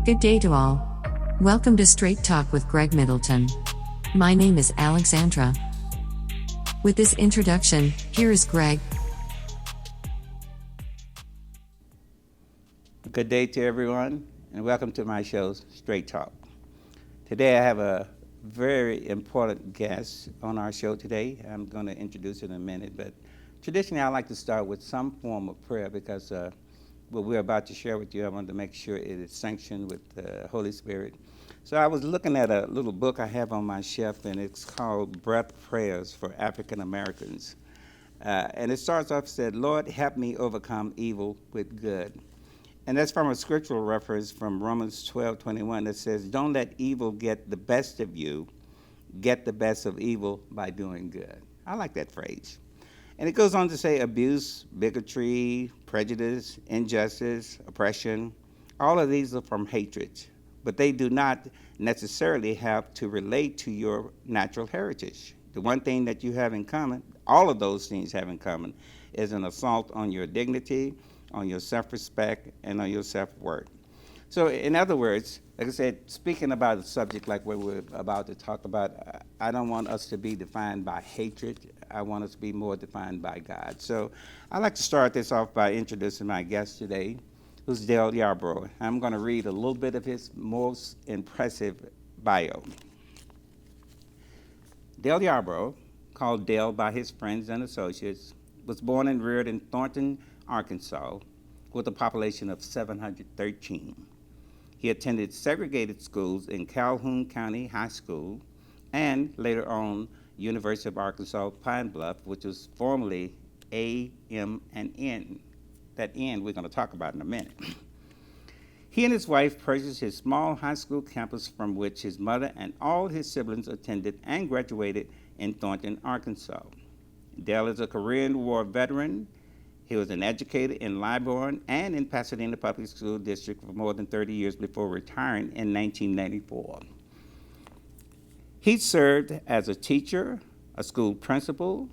Good day to all. Welcome to Straight Talk with Greg Middleton. My name is Alexandra. With this introduction, here is Greg. Good day to everyone, and welcome to my show, Straight Talk. Today I have a very important guest on our show today. I'm going to introduce it in a minute, but traditionally I like to start with some form of prayer because what we're about to share with you, I want to make sure it is sanctioned with the Holy Spirit. So I was looking at a little book I have on my shelf, and it's called Breath Prayers for African Americans. And it starts off, said, Lord, help me overcome evil with good. And that's from a scriptural reference from Romans 12:21 that says, don't let evil get the best of you, get the best of evil by doing good. I like that phrase. And it goes on to say abuse, bigotry, prejudice, injustice, oppression, all of these are from hatred, but they do not necessarily have to relate to your natural heritage. The one thing that you have in common, all of those things have in common, is an assault on your dignity, on your self-respect, and on your self-worth. So in other words, like I said, speaking about a subject like what we're about to talk about, I don't want us to be defined by hatred. I want us to be more defined by God. So I'd like to start this off by introducing my guest today, who's Dale Yarbrough. I'm going to read a little bit of his most impressive bio. Dale Yarbrough, called Dale by his friends and associates, was born and reared in Thornton, Arkansas, with a population of 713. He attended segregated schools in Calhoun County High School and later on University of Arkansas Pine Bluff, which was formerly A.M.N. That N we're going to talk about in a minute. He and his wife purchased his small high school campus from which his mother and all his siblings attended and graduated in Thornton, Arkansas. Dale is a Korean War veteran. He was an educator in Yarbrough and in Pasadena Public School District for more than 30 years before retiring in 1994. He served as a teacher, a school principal,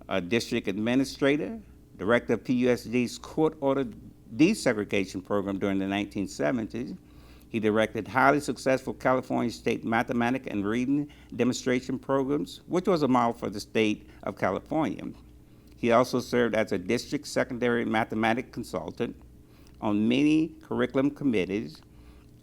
a district administrator, director of PUSD's court-ordered desegregation program during the 1970s. He directed highly successful California state mathematics and reading demonstration programs, which was a model for the state of California. He also served as a district secondary mathematics consultant on many curriculum committees,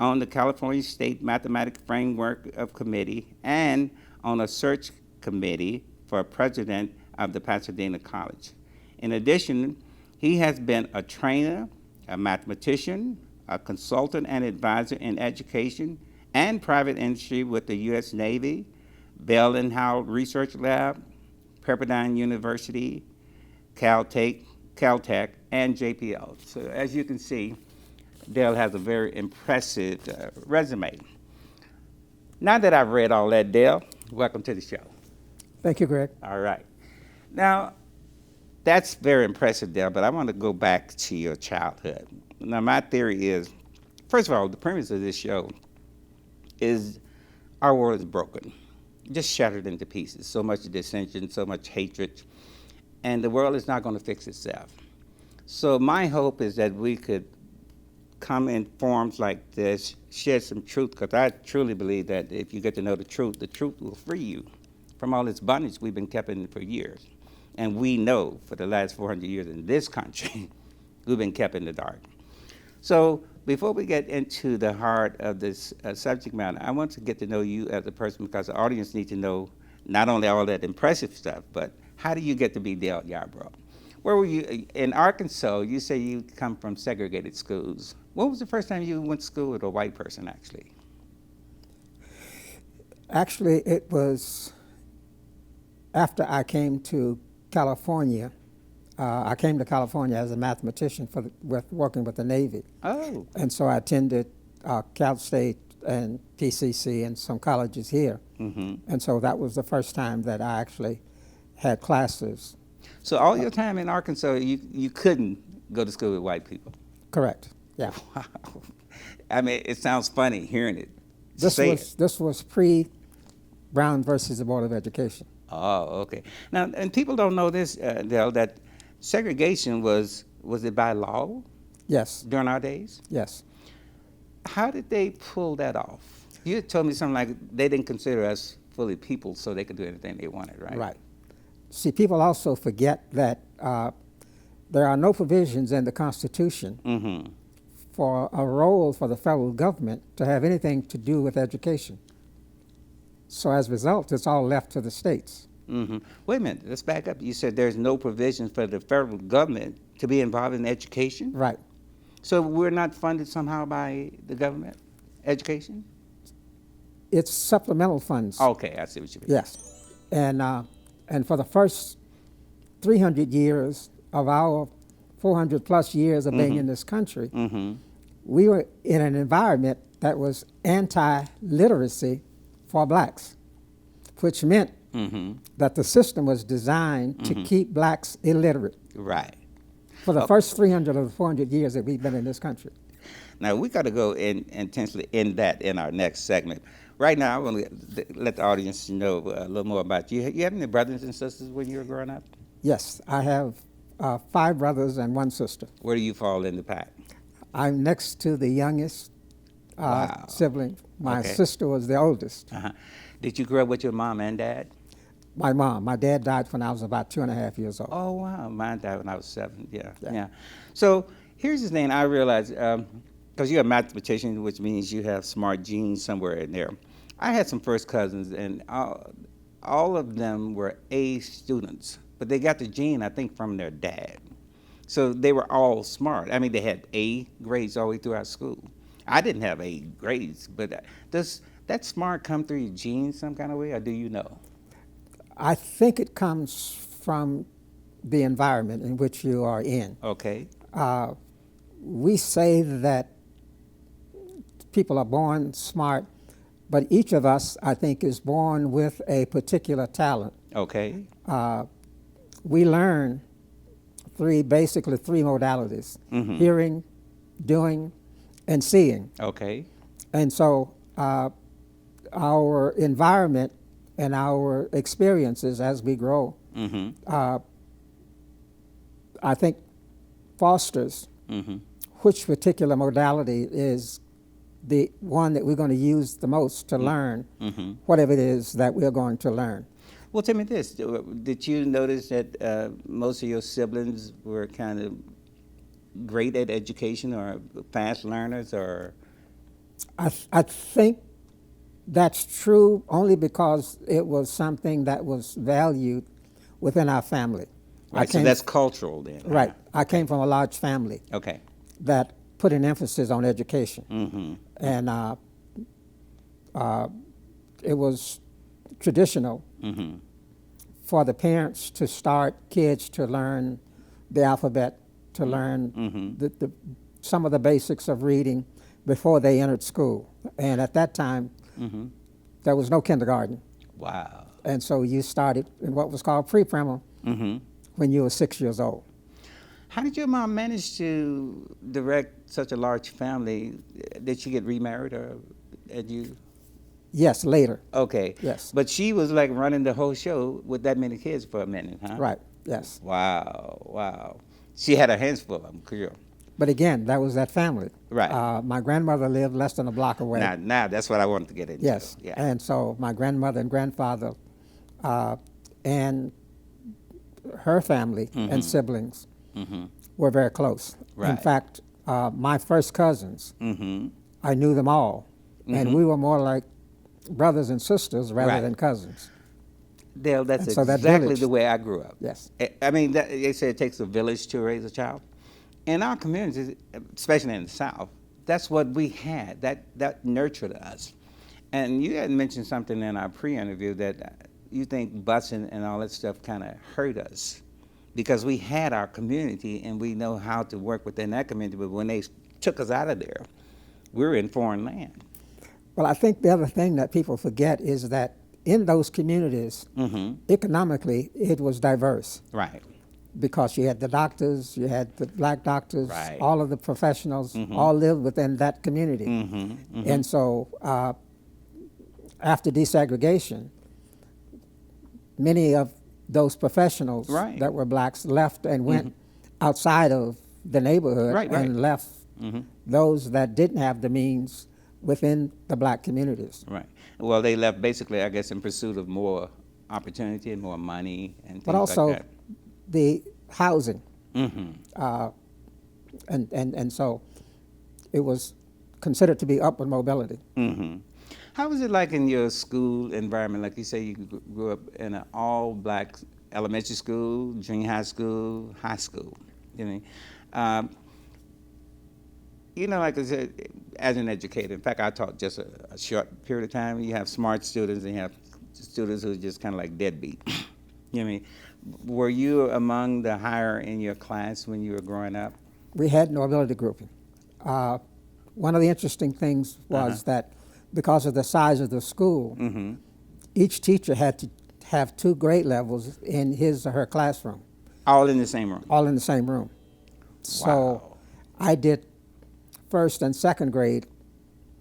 on the California State Mathematics Framework of Committee, and on a search committee for president of the Pasadena College. In addition, he has been a trainer, a mathematician, a consultant and advisor in education and private industry with the U.S. Navy, Bell and Howell Research Lab, Pepperdine University, Caltech, and JPL. So as you can see, Dale has a very impressive resume. Now that I've read all that, Dale, welcome to the show. Thank you, Greg. All right. Now, that's very impressive, Dale, but I want to go back to your childhood. Now, my theory is, first of all, the premise of this show is our world is broken, just shattered into pieces. So much dissension, so much hatred, and the world is not going to fix itself. So my hope is that we could come in forums like this, share some truth, because I truly believe that if you get to know the truth will free you from all this bondage we've been kept in for years. And we know for the last 400 years in this country, we've been kept in the dark. So before we get into the heart of this subject matter, I want to get to know you as a person because the audience needs to know not only all that impressive stuff, but how do you get to be Dale Yarbrough? Where were you? In Arkansas, you say you come from segregated schools. When was the first time you went to school with a white person, actually? Actually, it was after I came to California. I came to California as a mathematician working with the Navy. Oh. And so I attended Cal State and PCC and some colleges here. Mm-hmm. And so that was the first time that I actually had classes. So all your time in Arkansas, you couldn't go to school with white people? Correct, yeah. Wow. I mean, it sounds funny hearing it. This was pre-Brown versus the Board of Education. Oh, okay. Now, and people don't know this, Dale, that segregation was it by law? Yes. During our days? Yes. How did they pull that off? You had told me something like they didn't consider us fully people, so they could do anything they wanted, right? Right. See, people also forget that there are no provisions in the Constitution Mm-hmm. for a role for the federal government to have anything to do with education. So as a result, it's all left to the states. Mm-hmm. Wait a minute, let's back up. You said there's no provisions for the federal government to be involved in education? Right. So we're not funded somehow by the government, education? It's supplemental funds. Okay, I see what you mean. Yes. And for the first 300 years of our 400 plus years of being in this country, Mm-hmm. we were in an environment that was anti-literacy for blacks, which meant Mm-hmm. that the system was designed to keep blacks illiterate Right. for the first 300 or 400 years that we've been in this country. Now we got to go intensely in that in our next segment. Right now, I want to let the audience know a little more about you. You have any brothers and sisters when you were growing up? Yes, I have 5 brothers and 1 sister. Where do you fall in the pack? I'm next to the youngest Wow. sibling. My Okay. sister was the oldest. Uh-huh. Did you grow up with your mom and dad? My mom. My dad died when I was about 2.5 years old. Oh wow, mine died when I was 7. Yeah, Yeah. yeah. So here's the thing I realized, because you're a mathematician, which means you have smart genes somewhere in there. I had some first cousins, and all of them were A students, but they got the gene, I think, from their dad. So they were all smart. I mean, they had A grades all the way throughout school. I didn't have A grades, but does that smart come through your genes some kind of way, or do you know? I think it comes from the environment in which you are in. Okay. We say that people are born smart, but each of us, I think, is born with a particular talent. Okay. We learn basically three modalities: Mhm. hearing, doing, and seeing. Okay. And so our environment and our experiences as we grow, Mm-hmm. I think, fosters Mm-hmm. which particular modality is the one that we're going to use the most to learn Mm-hmm. whatever it is that we're going to learn. Well, tell me this. Did you notice that most of your siblings were kind of great at education or fast learners or? I think that's true only because it was something that was valued within our family. Right, so that's cultural then. huh? Right. I came from a large family Okay. that put an emphasis on education. Mm-hmm. And it was traditional Mm-hmm. for the parents to start kids to learn the alphabet, to learn Mm-hmm. some of the basics of reading before they entered school. And at that time, Mm-hmm. there was no kindergarten. Wow. And so you started in what was called pre-primer Mm-hmm. when you were 6 years old. How did your mom manage to direct such a large family? Did she get remarried or did you? Yes, later. Okay. Yes. But she was like running the whole show with that many kids for a minute, huh? Right, yes. Wow, wow. She had her hands full, I'm clear. But again, that was that family. Right. My grandmother lived less than a block away. Now that's what I wanted to get into. Yes. Yeah. And so my grandmother and grandfather and her family and siblings Mm-hmm. were very close. In Right. fact, my first cousins, Mm-hmm. I knew them all. And we were more like brothers and sisters rather Right. than cousins. Dale, that's And so that exactly village- the way I grew up. Yes. I mean, they say it takes a village to raise a child. In our communities, especially in the South, that's what we had. That nurtured us. And you had mentioned something in our pre-interview that you think busing and all that stuff kind of hurt us because we had our community and we know how to work within that community. But when they took us out of there, we were in foreign land. Well, I think the other thing that people forget is that in those communities, Mm-hmm. economically, it was diverse Right. because you had the doctors, you had the black doctors, Right. all of the professionals all lived within that community. Mm-hmm. Mm-hmm. And so after desegregation, many of those professionals Right. that were blacks left and went outside of the neighborhood Right, right. and left those that didn't have the means within the black communities. Right. Well, they left basically, I guess, in pursuit of more opportunity and more money and things But also like that. the housing. And so it was considered to be upward mobility. How was it like in your school environment? Like you say, you grew up in an all-black elementary school, junior high school, high school. Like I said, as an educator, in fact, I taught just a short period of time. You have smart students and you have students who are just kind of like deadbeat. You know what I mean? Were you among the higher in your class when you were growing up? We had no ability grouping. One of the interesting things was that because of the size of the school, each teacher had to have 2 grade levels in his or her classroom. All in the same room? All in the same room. So I did first and second grade.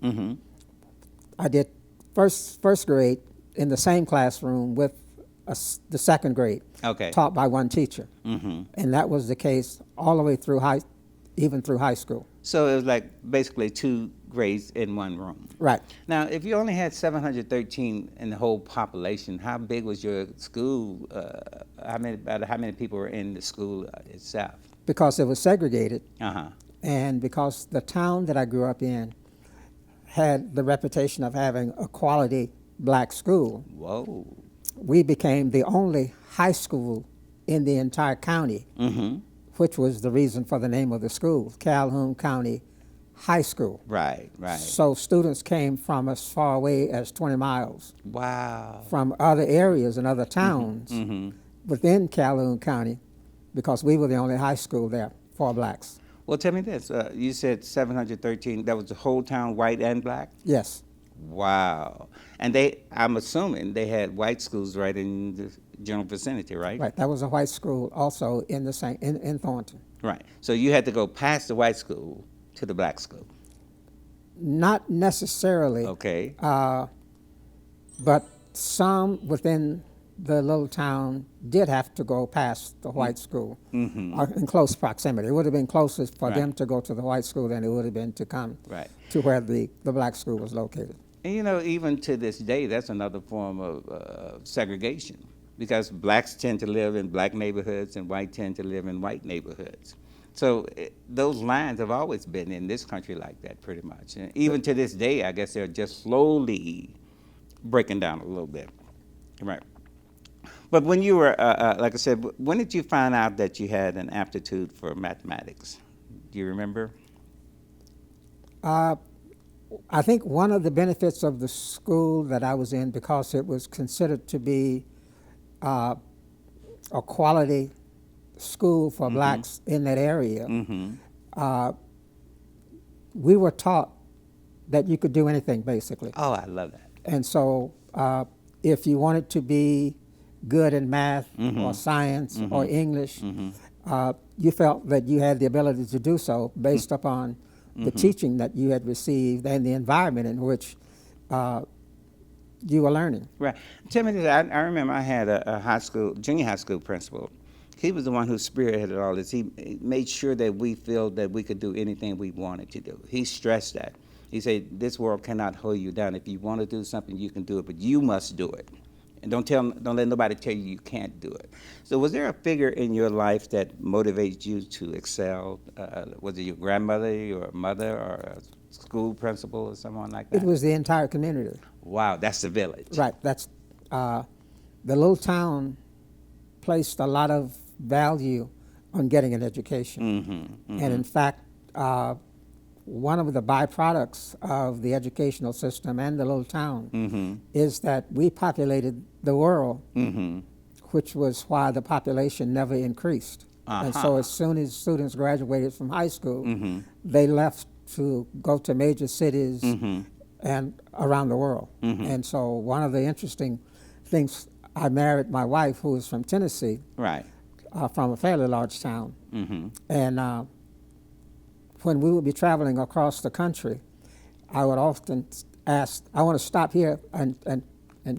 I did first grade in the same classroom with the second grade, taught by one teacher. And that was the case all the way through even through high school. So it was like basically 2 grades in one room. Right. Now, if you only had 713 in the whole population, how big was your school? How many people were in the school itself? Because it was segregated, and because the town that I grew up in had the reputation of having a quality black school. Whoa. We became the only high school in the entire county, which was the reason for the name of the school, Calhoun County High School. Right. So students came from as far away as 20 miles. Wow. From other areas and other towns within Calhoun County, because we were the only high school there for blacks. Well, tell me this. You said 713. That was the whole town, white and black? Yes. Wow. And I'm assuming they had white schools right in the general vicinity, right? Right. That was a white school also in the same in Thornton. Right. So you had to go past the white school to the black school. Not necessarily. Okay. But some within the little town did have to go past the white school in close proximity. It would have been closest for them to go to the white school than it would have been to come to where the black school was located. And even to this day, that's another form of segregation, because blacks tend to live in black neighborhoods and white tend to live in white neighborhoods. So those lines have always been in this country like that, pretty much. And even to this day, I guess they're just slowly breaking down a little bit. Right. But when you were, like I said, when did you find out that you had an aptitude for mathematics? Do you remember? I think one of the benefits of the school that I was in, because it was considered to be a quality school for blacks in that area, we were taught that you could do anything, basically. Oh, I love that. And so if you wanted to be good in math or science or English, you felt that you had the ability to do so based upon the teaching that you had received and the environment in which you were learning. Right. Tell me this. I remember I had a junior high school principal. He was the one who spearheaded all this. He made sure that we felt that we could do anything we wanted to do. He stressed that. He said, this world cannot hold you down. If you want to do something, you can do it, but you must do it. And don't let nobody tell you you can't do it. So was there a figure in your life that motivated you to excel? Was it your grandmother, your mother, or a school principal or someone like that? It was the entire community. Wow, that's the village. Right. That's the little town placed a lot of value on getting an education. And in fact, one of the byproducts of the educational system and the little town is that we populated the world, which was why the population never increased. And so as soon as students graduated from high school, they left to go to major cities and around the world. And so one of the interesting things, I married my wife, who is from Tennessee, from a fairly large town. And when we would be traveling across the country, I would often ask, I want to stop here, and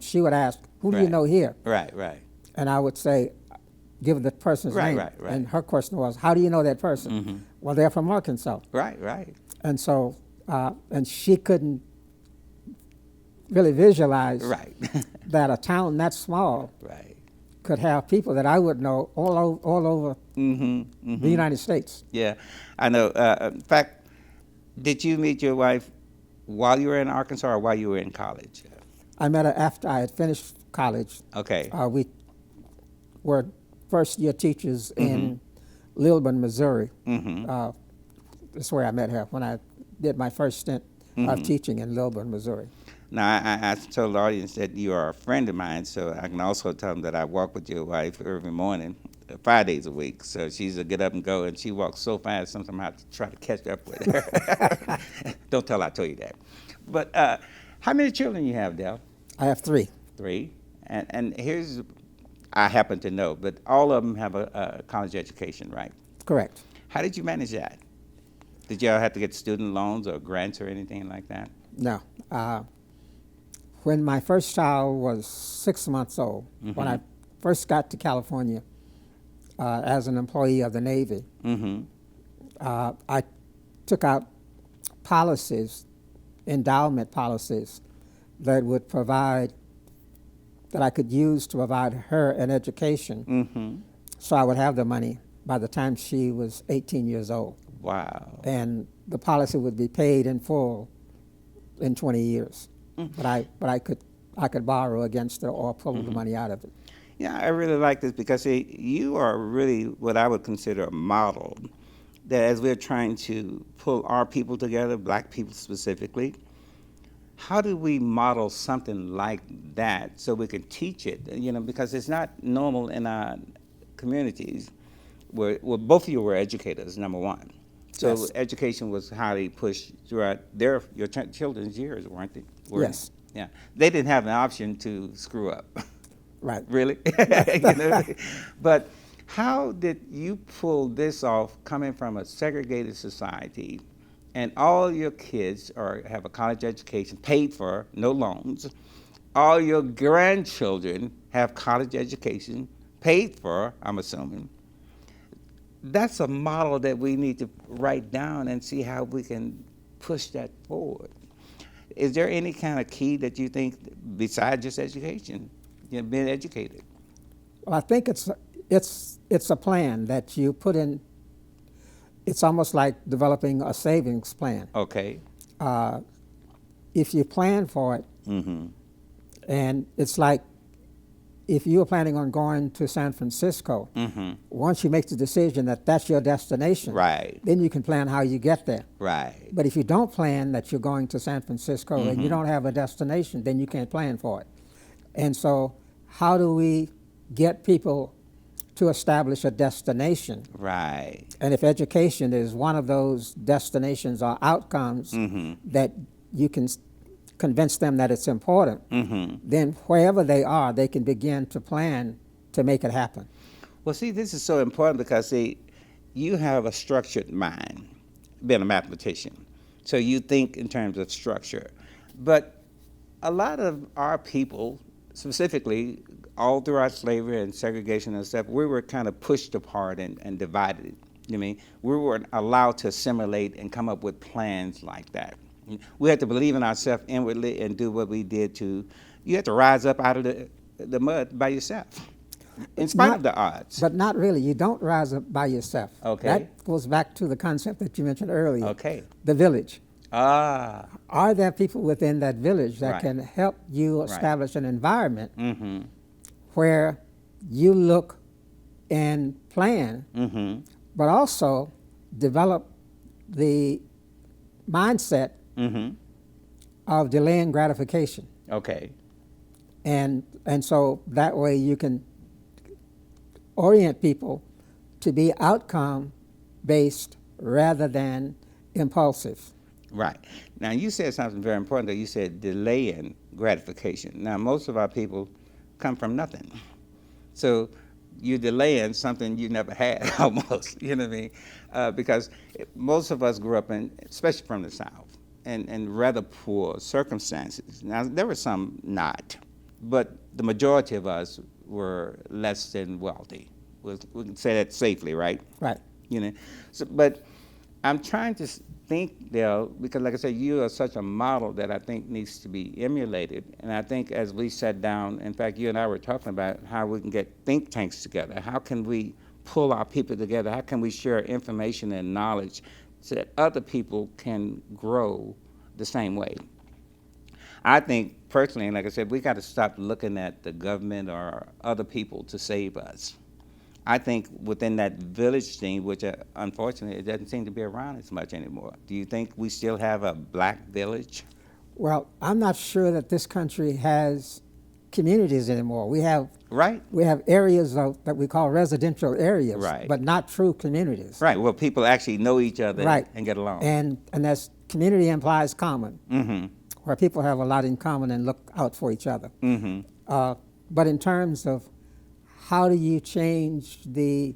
she would ask, who do you know here? Right. And I would say, give the person's Right, name. right. And her question was, how do you know that person? Mm-hmm. Well, they're from Arkansas. Right. And so, and she couldn't really visualize Right. that a town that small Right. could have people that I would know all over the United States. Yeah, I know. In fact, did you meet your wife while you were in Arkansas or while you were in college? I met her after I had finished college. Okay. We were first-year teachers in Lilburn, Missouri. That's where I met her when I did my first stint of teaching in Lilburn, Missouri. Now, I told the audience that you are a friend of mine, so I can also tell them that I walk with your wife every morning, 5 days a week. So she's a get up and go, and she walks so fast, sometimes I have to try to catch up with her. Don't tell I told you that. But how many children you have, Del? I have 3. 3. And here's, I happen to know, but all of them have a college education, right? Correct. How did you manage that? Did y'all have to get student loans or grants or anything like that? No. When my first child was 6 months old, when I first got to California as an employee of the Navy, I took out policies, endowment policies, that would provide, that I could use to provide her an education, so I would have the money by the time she was 18 years old. Wow. And the policy would be paid in full in 20 years. But I could borrow against it or pull the money out of it. Yeah, I really like this because you are really what I would consider a model. That as we're trying to pull our people together, black people specifically, how do we model something like that so we can teach it? You know, because it's not normal in our communities where, well, both of you were educators, number one. So Yes. education was highly pushed throughout your children's years, weren't they? Yes. Yeah. They didn't have an option to screw up. Right. Really? You know? But how did you pull this off coming from a segregated society and all your kids have a college education paid for, no loans. All your grandchildren have college education paid for, I'm assuming. That's a model that we need to write down and see how we can push that forward. Is there any kind of key that you think, besides just education, you know, being educated? Well, I think it's a plan that you put in. It's almost like developing a savings plan. Okay. If you plan for it, and it's like if you were planning on going to San Francisco, once you make the decision that that's your destination, Right. then you can plan how you get there. Right. But if you don't plan that you're going to San Francisco and you don't have a destination, then you can't plan for it. And so how do we get people to establish a destination? Right. And if education is one of those destinations or outcomes that you can convince them that it's important, then wherever they are, they can begin to plan to make it happen. Well, see, this is so important because, see, you have a structured mind, being a mathematician. So you think in terms of structure. But a lot of our people, specifically all throughout slavery and segregation and stuff, we were kind of pushed apart and divided. You know what I mean? We weren't allowed to assimilate and come up with plans like that. We had to believe in ourselves inwardly and do what we did to, you had to rise up out of the mud by yourself, in spite of the odds. But not really. You don't rise up by yourself. Okay. That goes back to the concept that you mentioned earlier. Okay. The village. Ah. Are there people within that village that Right. can help you establish an environment Mm-hmm. where you look and plan, Mm-hmm. but also develop the mindset of delaying gratification? Okay. And so that way you can orient people to be outcome based rather than impulsive. Right. Now, you said something very important, that you said delaying gratification. Now, most of our people come from nothing. So you're delaying something you never had, almost, you know what I mean? Because most of us grew up in, especially from the South, in rather poor circumstances. Now, there were some not, but the majority of us were less than wealthy. We can say that safely, right? Right. You know, so, but I'm trying to think, Dale, because like I said, you are such a model that I think needs to be emulated. And I think as we sat down, in fact, you and I were talking about how we can get think tanks together. How can we pull our people together? How can we share information and knowledge so that other people can grow the same way? I think personally, and like I said, we got to stop looking at the government or other people to save us. I think within that village thing, which unfortunately it doesn't seem to be around as much anymore. Do you think we still have a black village? Well, I'm not sure that this country has communities anymore. We have Right. areas that we call residential areas, Right. but not true communities. Right. Well, people actually know each other Right. and get along. And that's community implies common, Mm-hmm. where people have a lot in common and look out for each other. Mm-hmm. But in terms of how do you change the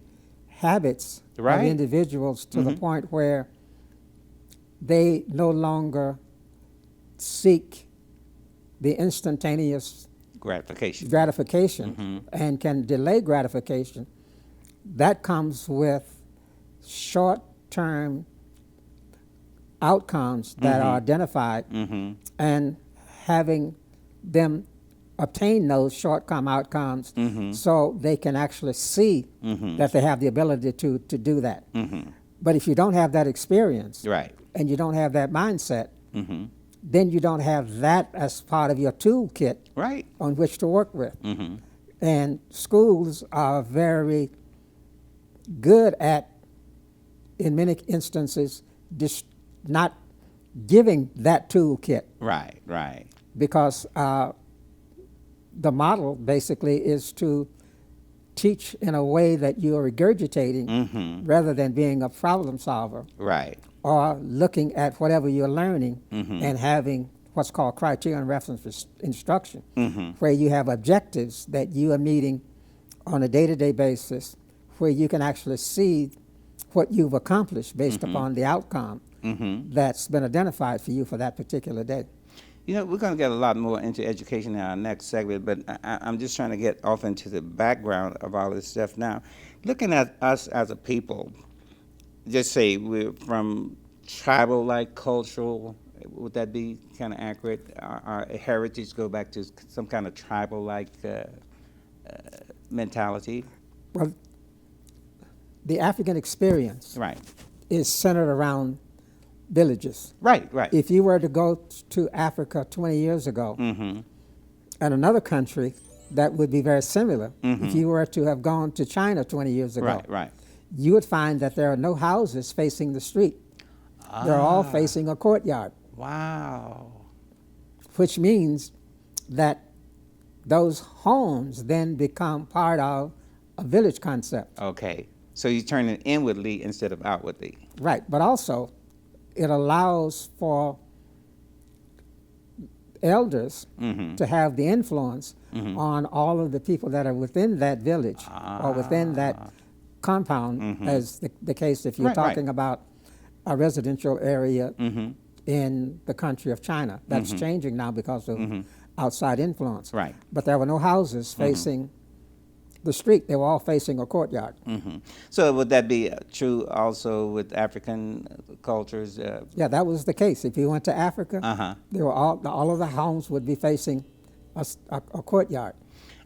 habits Right. of individuals to the point where they no longer seek the instantaneous Gratification. and can delay gratification, that comes with short-term outcomes that are identified, and having them obtain those short-term outcomes so they can actually see that they have the ability to do that. But if you don't have that experience, Right. and you don't have that mindset, then you don't have that as part of your toolkit Right. on which to work with. And schools are very good at, in many instances, not giving that toolkit, Right. Right. because the model basically is to teach in a way that you are regurgitating rather than being a problem solver Right. or looking at whatever you're learning and having what's called criterion reference instruction, where you have objectives that you are meeting on a day-to-day basis, where you can actually see what you've accomplished based upon the outcome that's been identified for you for that particular day. You know, we're going to get a lot more into education in our next segment, but I'm just trying to get off into the background of all this stuff now. Looking at us as a people, just say we're from tribal-like cultural, would that be kind of accurate? Our heritage go back to some kind of tribal-like mentality? Well, the African experience Right. is centered around villages. Right, right. If you were to go to Africa 20 years ago, and another country that would be very similar, if you were to have gone to China 20 years ago, Right, right. you would find that there are no houses facing the street. They're all facing a courtyard, Wow. which means that those homes then become part of a village concept. Okay. So you turn it inwardly instead of outwardly. Right, but also it allows for elders to have the influence on all of the people that are within that village or within that compound, as the case if you're Right, right. talking about a residential area in the country of China. That's changing now because of outside influence. Right. But there were no houses facing the street. They were all facing a courtyard. So would that be true also with African cultures? Yeah, that was the case. If you went to Africa, they were all of the homes would be facing a courtyard.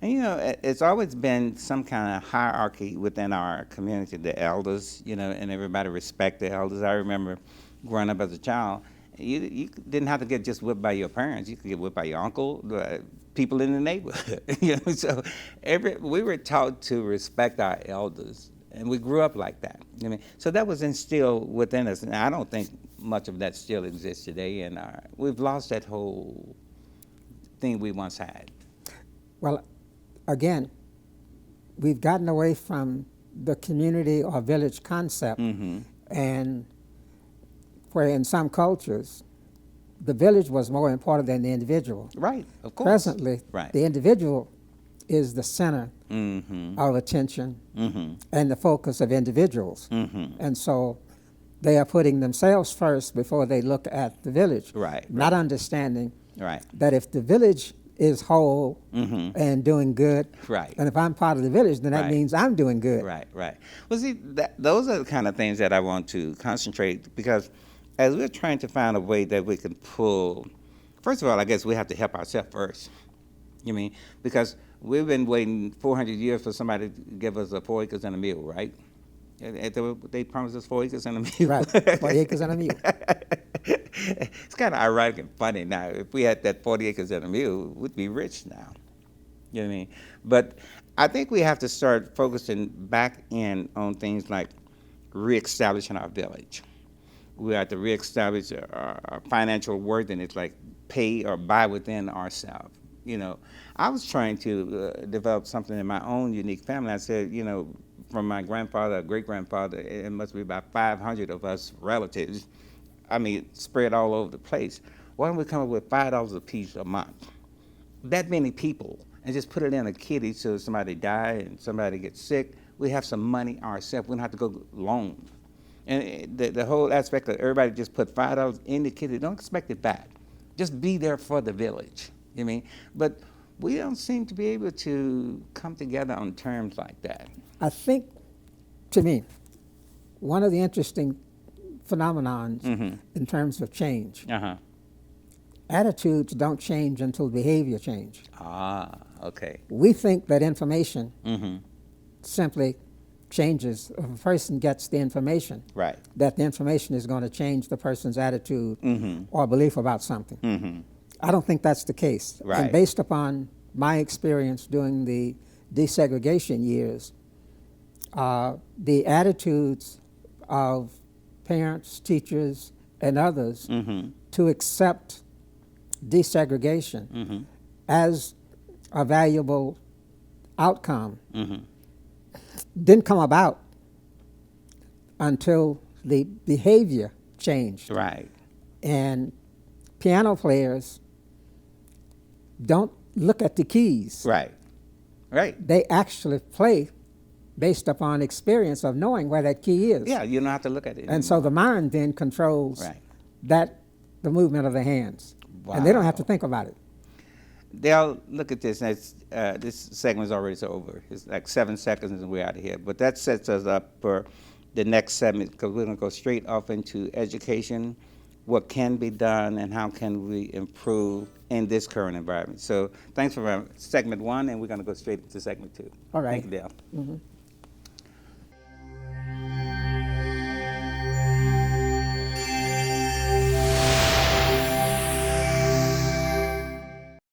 And you know, it's always been some kind of hierarchy within our community, the elders, you know, and everybody respect the elders. I remember growing up as a child, you didn't have to get just whipped by your parents. You could get whipped by your uncle, people in the neighborhood. You know, so we were taught to respect our elders, and we grew up like that. I mean, so that was instilled within us, and I don't think much of that still exists today. And we've lost that whole thing we once had. Well, again, we've gotten away from the community or village concept, and where in some cultures, the village was more important than the individual. Right, of course. Presently, Right. the individual is the center of attention and the focus of individuals. And so they are putting themselves first before they look at the village. Right, Not understanding Right. that if the village is whole and doing good. Right. And if I'm part of the village, then that Right. means I'm doing good. Right, right. Well, see, those are the kind of things that I want to concentrate, because as we're trying to find a way that we can pull, first of all, I guess we have to help ourselves first. You mean? Because we've been waiting 400 years for somebody to give us 4 acres and a mule, right? They promised us 4 acres and a mule. Right, 40 acres and a mule. It's kind of ironic and funny now. If we had that 40 acres and a mule, we'd be rich now. You know what I mean? But I think we have to start focusing back in on things like reestablishing our village. We have to reestablish our financial worthiness, like pay or buy within ourselves. You know, I was trying to develop something in my own unique family. I said, you know, from my grandfather, great-grandfather, it must be about 500 of us relatives. I mean, spread all over the place. Why don't we come up with $5 a piece a month? That many people, and just put it in a kitty so somebody die and somebody gets sick, we have some money ourselves. We don't have to go loan. And the whole aspect of everybody just put $5 in the kitty, don't expect it back. Just be there for the village, you mean? But we don't seem to be able to come together on terms like that. I think, to me, one of the interesting phenomenons in terms of change, attitudes don't change until behavior change. Ah, okay. We think that information simply changes if a person gets the information. Right. That the information is going to change the person's attitude or belief about something. I don't think that's the case. Right. And based upon my experience during the desegregation years, the attitudes of parents, teachers, and others to accept desegregation as a valuable outcome didn't come about until the behavior changed. Right. And piano players don't look at the keys. Right. Right. They actually play based upon experience of knowing where that key is. Yeah, you don't have to look at it. And so the mind then controls Right. the movement of the hands. And they don't have to think about it. They'll look at this, and this segment's already over. It's like 7 seconds and we're out of here. But that sets us up for the next segment, because we're going to go straight off into education, what can be done, and how can we improve in this current environment. So thanks for segment 1, and we're going to go straight into segment 2. All right. Thank you, Dale.